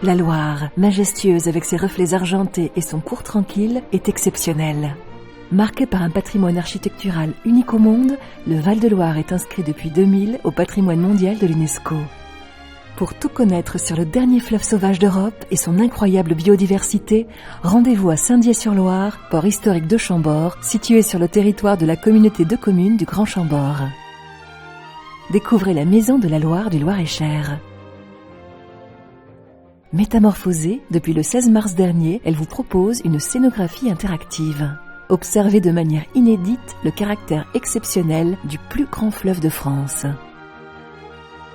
La Loire, majestueuse avec ses reflets argentés et son cours tranquille, est exceptionnelle. Marqué par un patrimoine architectural unique au monde, le Val-de-Loire est inscrit depuis 2000 au patrimoine mondial de l'UNESCO. Pour tout connaître sur le dernier fleuve sauvage d'Europe et son incroyable biodiversité, rendez-vous à Saint-Dié-sur-Loire, port historique de Chambord, situé sur le territoire de la communauté de communes du Grand Chambord. Découvrez la Maison de la Loire du Loir-et-Cher. Métamorphosée, depuis le 16 mars dernier, elle vous propose une scénographie interactive. Observez de manière inédite le caractère exceptionnel du plus grand fleuve de France.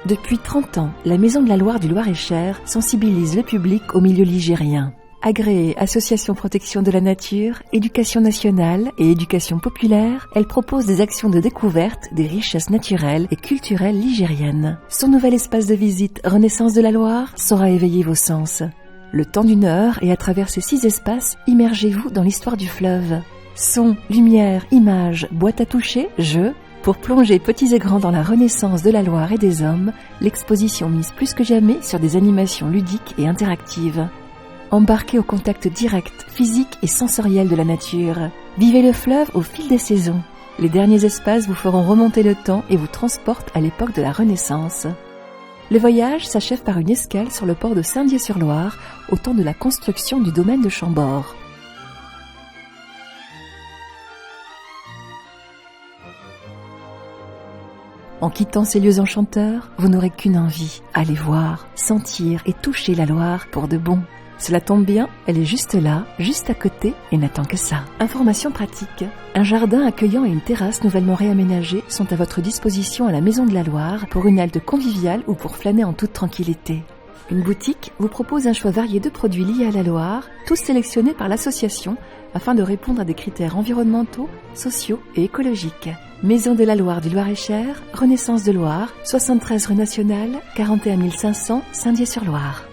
Depuis 30 ans, la Maison de la Loire du Loir-et-Cher sensibilise le public au milieu ligérien. Agréée Association Protection de la Nature, Éducation nationale et Éducation populaire, elle propose des actions de découverte des richesses naturelles et culturelles ligériennes. Son nouvel espace de visite Renaissance de la Loire saura éveiller vos sens. Le temps d'une heure et à travers ces 6 espaces, immergez-vous dans l'histoire du fleuve. Son, lumière, images, boîte à toucher, jeux. Pour plonger petits et grands dans la renaissance de la Loire et des hommes, l'exposition mise plus que jamais sur des animations ludiques et interactives. Embarquez au contact direct, physique et sensoriel de la nature. Vivez le fleuve au fil des saisons. Les derniers espaces vous feront remonter le temps et vous transportent à l'époque de la Renaissance. Le voyage s'achève par une escale sur le port de Saint-Dié-sur-Loire, au temps de la construction du domaine de Chambord. En quittant ces lieux enchanteurs, vous n'aurez qu'une envie, aller voir, sentir et toucher la Loire pour de bon. Cela tombe bien, elle est juste là, juste à côté et n'attend que ça. Information pratique. Un jardin accueillant et une terrasse nouvellement réaménagée sont à votre disposition à la Maison de la Loire pour une halte conviviale ou pour flâner en toute tranquillité. Une boutique vous propose un choix varié de produits liés à la Loire, tous sélectionnés par l'association afin de répondre à des critères environnementaux, sociaux et écologiques. Maison de la Loire du Loir-et-Cher, Renaissance de Loire, 73 rue Nationale, 41 500 Saint-Dié-sur-Loire.